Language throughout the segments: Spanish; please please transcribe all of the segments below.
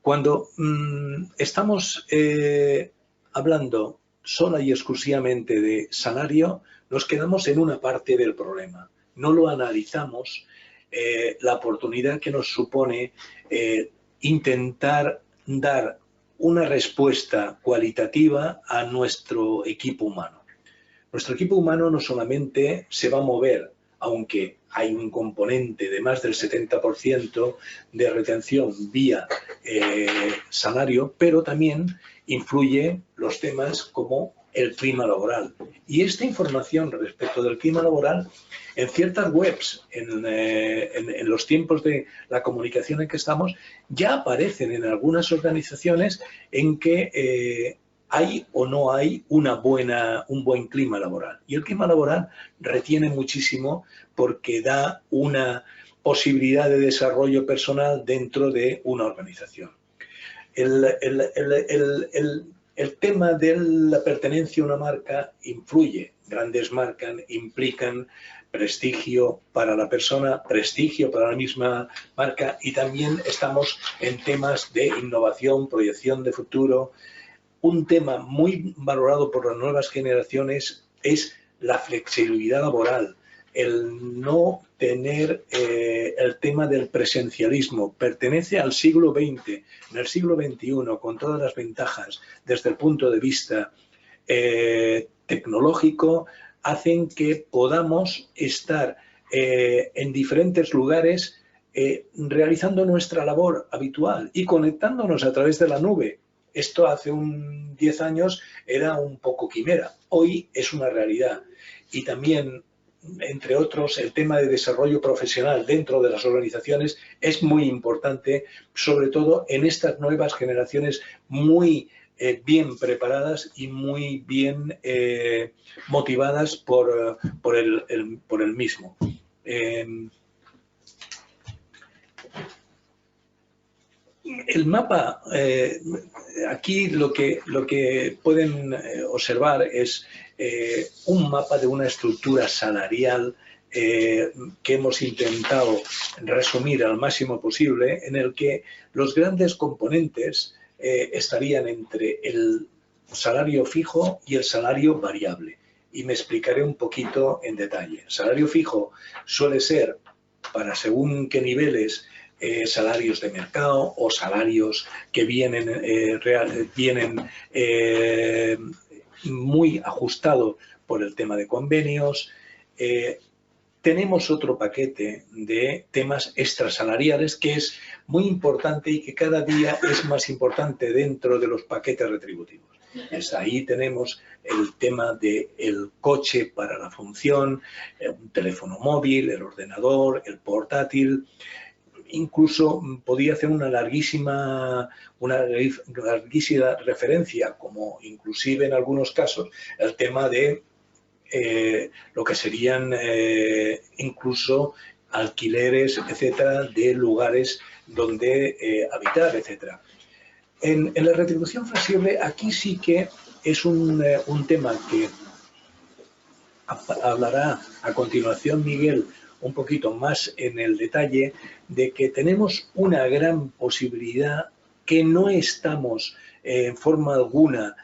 Cuando estamos hablando sola y exclusivamente de salario, nos quedamos en una parte del problema. No lo analizamos, la oportunidad que nos supone intentar dar una respuesta cualitativa a nuestro equipo humano. Nuestro equipo humano no solamente se va a mover, aunque hay un componente de más del 70% de retención vía salario, pero también influye los temas como el clima laboral. Y esta información respecto del clima laboral, en ciertas webs, en los tiempos de la comunicación en que estamos, ya aparecen en algunas organizaciones en que hay o no hay un buen clima laboral. Y el clima laboral retiene muchísimo porque da una posibilidad de desarrollo personal dentro de una organización. El tema de la pertenencia a una marca influye. Grandes marcas implican prestigio para la persona, prestigio para la misma marca, y también estamos en temas de innovación, proyección de futuro. Un tema muy valorado por las nuevas generaciones es la flexibilidad laboral, el no tener el tema del presencialismo. Pertenece al siglo XX, en el siglo XXI, con todas las ventajas desde el punto de vista tecnológico, hacen que podamos estar en diferentes lugares realizando nuestra labor habitual y conectándonos a través de la nube. Esto hace 10 años era un poco quimera, hoy es una realidad. Y también, entre otros, el tema de desarrollo profesional dentro de las organizaciones es muy importante, sobre todo en estas nuevas generaciones muy bien preparadas y muy bien motivadas por el mismo. El mapa, aquí lo que pueden observar es un mapa de una estructura salarial que hemos intentado resumir al máximo posible, en el que los grandes componentes estarían entre el salario fijo y el salario variable. Y me explicaré un poquito en detalle. El salario fijo suele ser, para según qué niveles, salarios de mercado o salarios que vienen muy ajustados por el tema de convenios. Tenemos otro paquete de temas extrasalariales que es muy importante y que cada día es más importante dentro de los paquetes retributivos. Ahí tenemos el tema del coche para la función, un teléfono móvil, el ordenador, el portátil. Incluso podía hacer una larguísima referencia, como inclusive en algunos casos, el tema de lo que serían incluso alquileres, etcétera, de lugares donde habitar, etcétera. En la retribución flexible, aquí sí que es un tema que hablará a continuación Miguel un poquito más en el detalle, de que tenemos una gran posibilidad que no estamos en forma alguna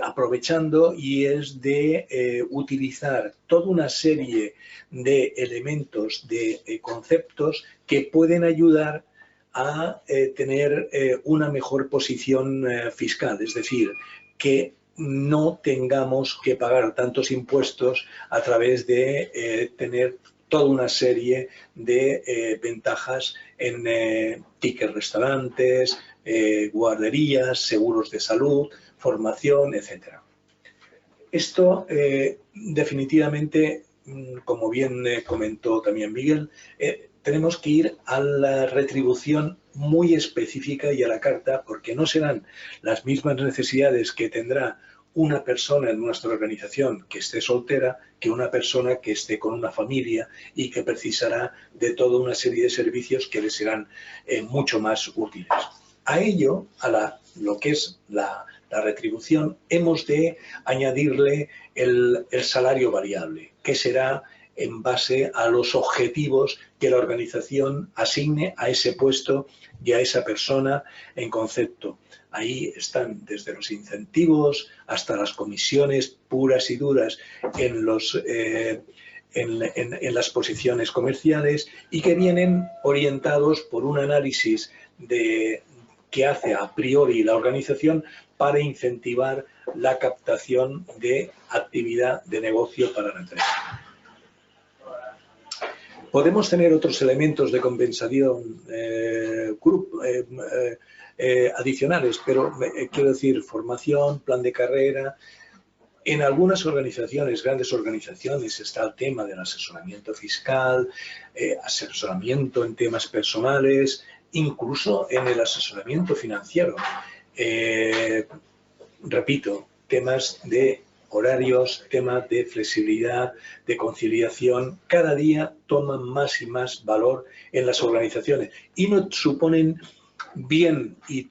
aprovechando, y es de utilizar toda una serie de elementos, de conceptos que pueden ayudar a tener una mejor posición fiscal, es decir, que no tengamos que pagar tantos impuestos a través de tener toda una serie de ventajas en tickets restaurantes, guarderías, seguros de salud, formación, etc. Esto definitivamente, como bien comentó también Miguel, tenemos que ir a la retribución muy específica y a la carta, porque no serán las mismas necesidades que tendrá una persona en nuestra organización que esté soltera que una persona que esté con una familia y que precisará de toda una serie de servicios que le serán mucho más útiles. A ello, a lo que es la retribución, hemos de añadirle el salario variable, que será en base a los objetivos que la organización asigne a ese puesto y a esa persona en concepto. Ahí están desde los incentivos hasta las comisiones puras y duras en las posiciones comerciales y que vienen orientados por un análisis que hace a priori la organización para incentivar la captación de actividad de negocio para la empresa. Podemos tener otros elementos de compensación adicionales, pero quiero decir formación, plan de carrera. En algunas organizaciones, grandes organizaciones, está el tema del asesoramiento fiscal, asesoramiento en temas personales, incluso en el asesoramiento financiero. Repito, temas de horarios, temas de flexibilidad, de conciliación, cada día toman más y más valor en las organizaciones y no suponen bien y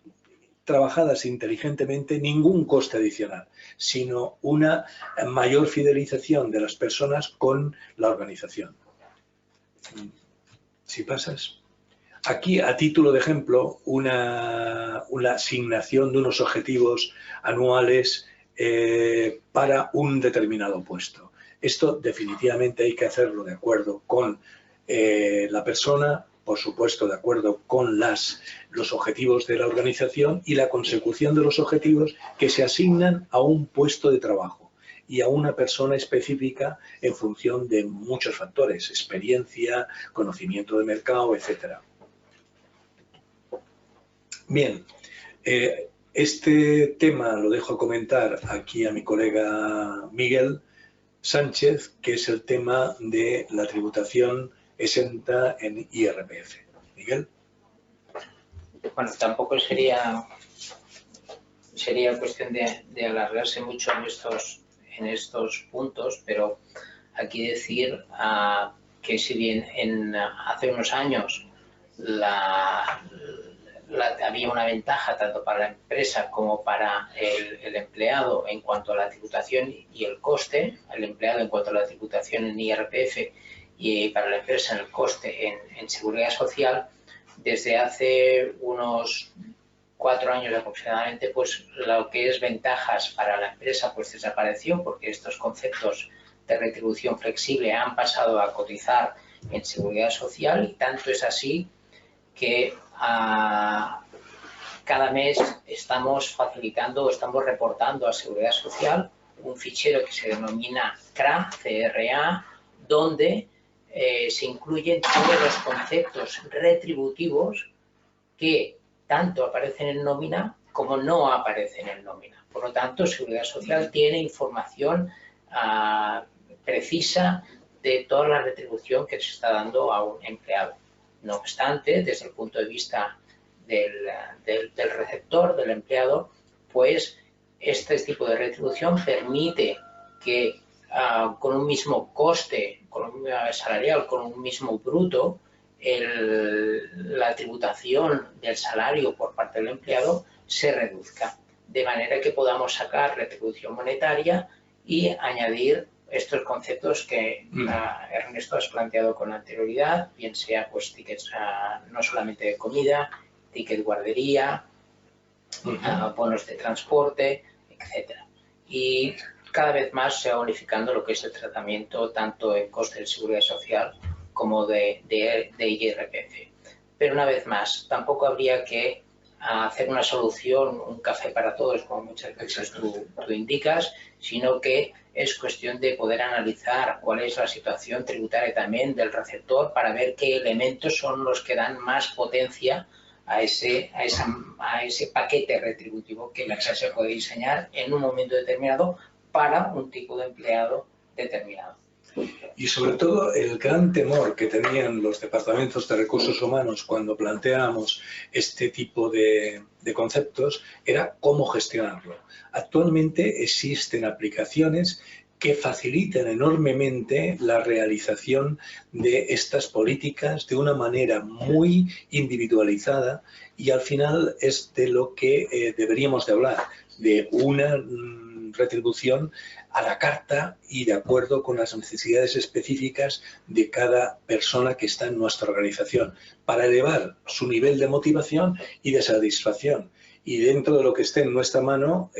trabajadas inteligentemente ningún coste adicional, sino una mayor fidelización de las personas con la organización. Si pasas. Aquí, a título de ejemplo, una asignación de unos objetivos anuales para un determinado puesto. Esto definitivamente hay que hacerlo de acuerdo con la persona, por supuesto de acuerdo con los objetivos de la organización y la consecución de los objetivos que se asignan a un puesto de trabajo y a una persona específica en función de muchos factores, experiencia, conocimiento de mercado, etcétera. Bien, este tema lo dejo comentar aquí a mi colega Miguel Sánchez, que es el tema de la tributación exenta en IRPF. Miguel. Bueno, tampoco sería cuestión de alargarse mucho en estos puntos, pero aquí decir que si bien hace unos años había una ventaja tanto para la empresa como para el empleado en cuanto a la tributación y el coste, el empleado en cuanto a la tributación en IRPF y para la empresa en el coste en seguridad social, desde hace unos 4 años aproximadamente, pues lo que es ventajas para la empresa pues desapareció porque estos conceptos de retribución flexible han pasado a cotizar en seguridad social y tanto es así que cada mes estamos facilitando o estamos reportando a Seguridad Social un fichero que se denomina CRA, donde se incluyen todos los conceptos retributivos que tanto aparecen en nómina como no aparecen en nómina. Por lo tanto, Seguridad Social tiene información precisa de toda la retribución que se está dando a un empleado. No obstante, desde el punto de vista del receptor, del empleado, pues este tipo de retribución permite que con un mismo coste salarial, con un mismo bruto, la tributación del salario por parte del empleado se reduzca, de manera que podamos sacar retribución monetaria y añadir estos conceptos que Ernesto has planteado con anterioridad, bien sea pues tickets no solamente de comida, ticket guardería, bonos de transporte, etcétera. Y cada vez más se va unificando lo que es el tratamiento tanto en coste de seguridad social como de IRPF. Pero una vez más, tampoco habría que hacer una solución, un café para todos, como muchas veces tú indicas, sino que es cuestión de poder analizar cuál es la situación tributaria también del receptor para ver qué elementos son los que dan más potencia a ese paquete retributivo que la empresa puede diseñar en un momento determinado para un tipo de empleado determinado. Y sobre todo el gran temor que tenían los departamentos de recursos humanos cuando planteábamos este tipo de conceptos era cómo gestionarlo. Actualmente existen aplicaciones que facilitan enormemente la realización de estas políticas de una manera muy individualizada y al final es de lo que deberíamos de hablar, de una retribución a la carta y de acuerdo con las necesidades específicas de cada persona que está en nuestra organización, para elevar su nivel de motivación y de satisfacción. Y dentro de lo que esté en nuestra mano,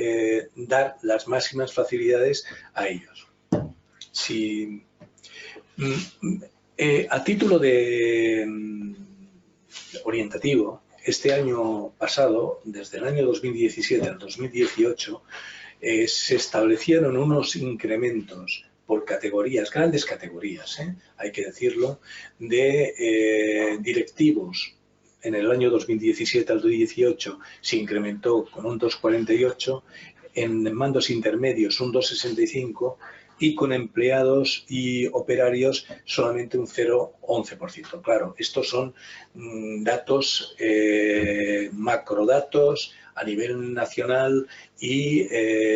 dar las máximas facilidades a ellos. Si, a título de orientativo, este año pasado, desde el año 2017 al 2018, se establecieron unos incrementos por categorías, grandes categorías, hay que decirlo, de directivos. En el año 2017 al 2018 se incrementó con un 2,48, en mandos intermedios un 2,65 y con empleados y operarios solamente un 0,11%. Claro, estos son datos, macrodatos a nivel nacional y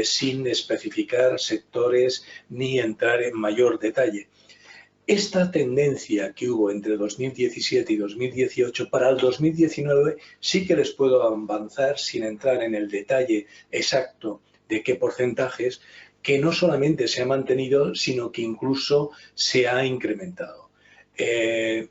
sin especificar sectores ni entrar en mayor detalle. Esta tendencia que hubo entre 2017 y 2018, para el 2019 sí que les puedo avanzar sin entrar en el detalle exacto de qué porcentajes, que no solamente se ha mantenido, sino que incluso se ha incrementado. El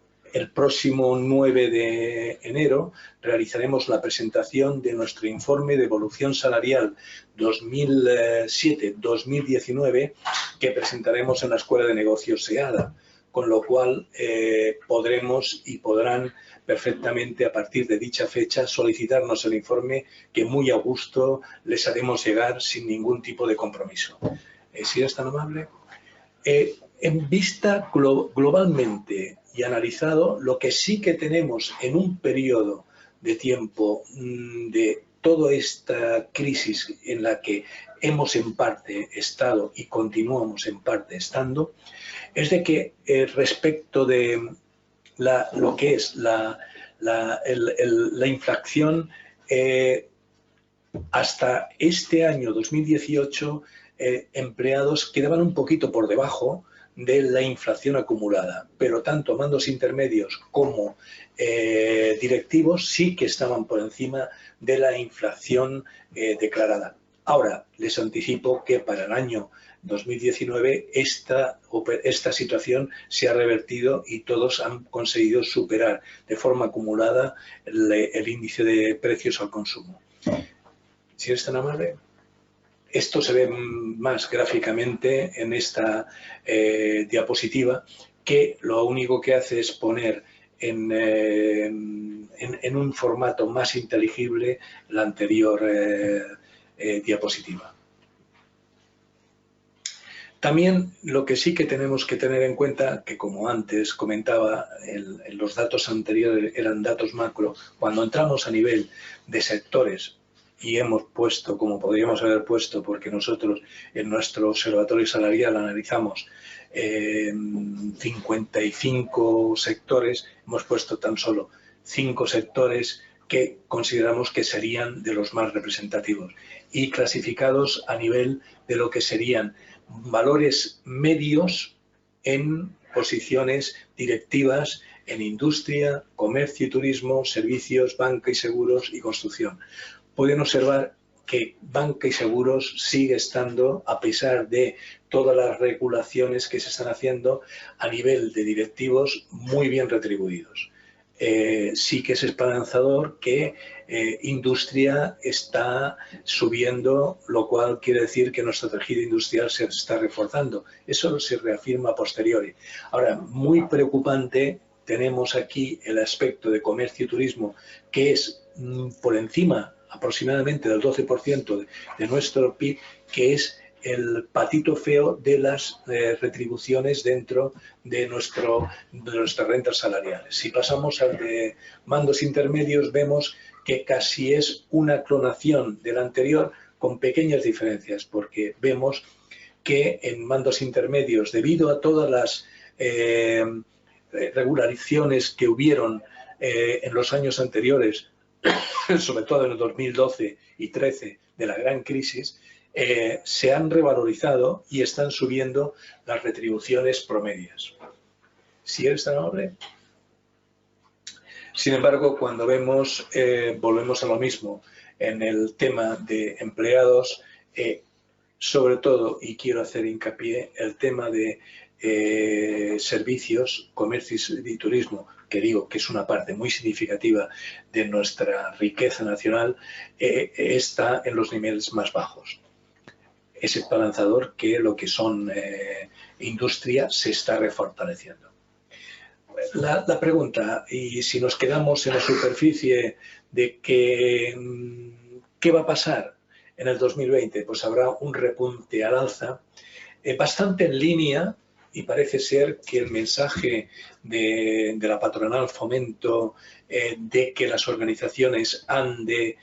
próximo 9 de enero realizaremos la presentación de nuestro informe de evolución salarial 2007-2019 que presentaremos en la Escuela de Negocios SEADA, con lo cual podremos y podrán perfectamente a partir de dicha fecha solicitarnos el informe que muy a gusto les haremos llegar sin ningún tipo de compromiso. Si eres tan amable. En vista globalmente y analizado, lo que sí que tenemos en un periodo de tiempo de toda esta crisis en la que hemos en parte estado y continuamos en parte estando, es de que respecto de lo que es la inflación, hasta este año 2018, empleados quedaban un poquito por debajo de la inflación acumulada, pero tanto mandos intermedios como directivos sí que estaban por encima de la inflación declarada. Ahora, les anticipo que para el año 2019 esta situación se ha revertido y todos han conseguido superar de forma acumulada el índice de precios al consumo. Si eres tan amable. Esto se ve más gráficamente en esta diapositiva, que lo único que hace es poner en un formato más inteligible la anterior diapositiva. También lo que sí que tenemos que tener en cuenta, que como antes comentaba, los datos anteriores eran datos macro, cuando entramos a nivel de sectores y hemos puesto, como podríamos haber puesto, porque nosotros en nuestro observatorio salarial analizamos 55 sectores, hemos puesto tan solo 5 sectores que consideramos que serían de los más representativos y clasificados a nivel de lo que serían valores medios en posiciones directivas en industria, comercio y turismo, servicios, banca y seguros y construcción. Pueden observar que banca y seguros sigue estando, a pesar de todas las regulaciones que se están haciendo a nivel de directivos, muy bien retribuidos. Sí que es esperanzador que industria está subiendo, lo cual quiere decir que nuestro tejido industrial se está reforzando. Eso se reafirma a posteriori. Ahora, muy preocupante, tenemos aquí el aspecto de comercio y turismo, que es por encima aproximadamente del 12% de nuestro PIB, que es el patito feo de las retribuciones dentro de nuestras rentas salariales. Si pasamos al de mandos intermedios, vemos que casi es una clonación del anterior con pequeñas diferencias, porque vemos que en mandos intermedios, debido a todas las regularizaciones que hubieron en los años anteriores, sobre todo en el 2012 y 2013 de la gran crisis, se han revalorizado y están subiendo las retribuciones promedias. ¿Sí eres tan amable? Sin embargo, cuando vemos, volvemos a lo mismo, en el tema de empleados, sobre todo, y quiero hacer hincapié, el tema de servicios, comercios y turismo, que digo que es una parte muy significativa de nuestra riqueza nacional, está en los niveles más bajos. Es esperanzador que lo que son industria se está refortaleciendo. La pregunta, y si nos quedamos en la superficie de qué va a pasar en el 2020, pues habrá un repunte al alza bastante en línea, y parece ser que el mensaje de la patronal Fomento de que las organizaciones han de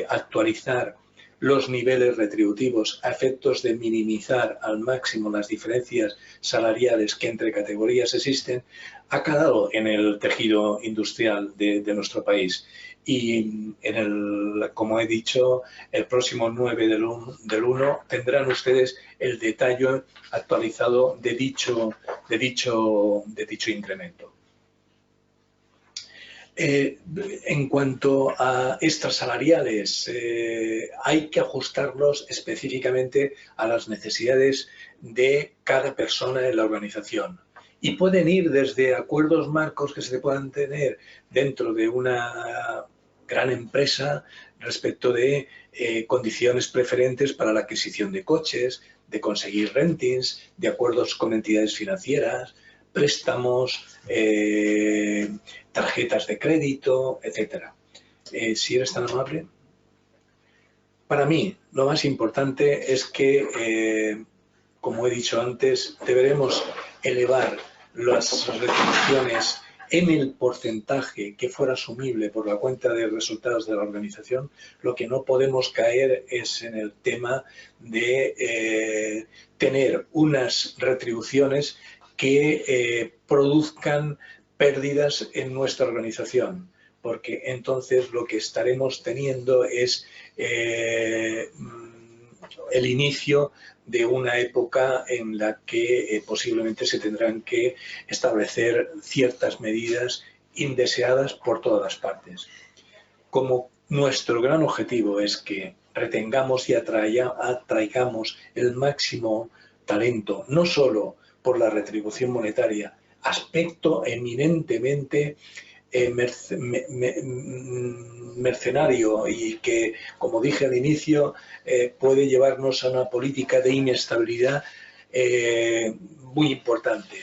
actualizar los niveles retributivos a efectos de minimizar al máximo las diferencias salariales que entre categorías existen, ha calado en el tejido industrial de nuestro país. Y como he dicho, el próximo 9 del 1 tendrán ustedes el detalle actualizado de dicho incremento. En cuanto a extras salariales, hay que ajustarlos específicamente a las necesidades de cada persona en la organización. Y pueden ir desde acuerdos marcos que se puedan tener dentro de una gran empresa respecto de condiciones preferentes para la adquisición de coches, de conseguir rentings, de acuerdos con entidades financieras, préstamos, tarjetas de crédito, etcétera. Si eres tan amable. Para mí, lo más importante es que, como he dicho antes, deberemos elevar las retribuciones en el porcentaje que fuera asumible por la cuenta de resultados de la organización. Lo que no podemos caer es en el tema de tener unas retribuciones que produzcan pérdidas en nuestra organización, porque entonces lo que estaremos teniendo es el inicio de una época en la que posiblemente se tendrán que establecer ciertas medidas indeseadas por todas las partes. Como nuestro gran objetivo es que retengamos y atraigamos el máximo talento, no solo por la retribución monetaria, aspecto eminentemente mercenario y que, como dije al inicio, puede llevarnos a una política de inestabilidad muy importante.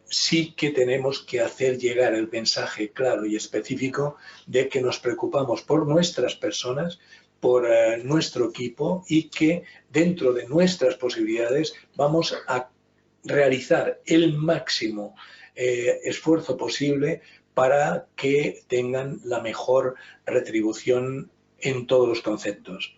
Sí que tenemos que hacer llegar el mensaje claro y específico de que nos preocupamos por nuestras personas, por nuestro equipo, y que dentro de nuestras posibilidades vamos a realizar el máximo esfuerzo posible para que tengan la mejor retribución en todos los conceptos.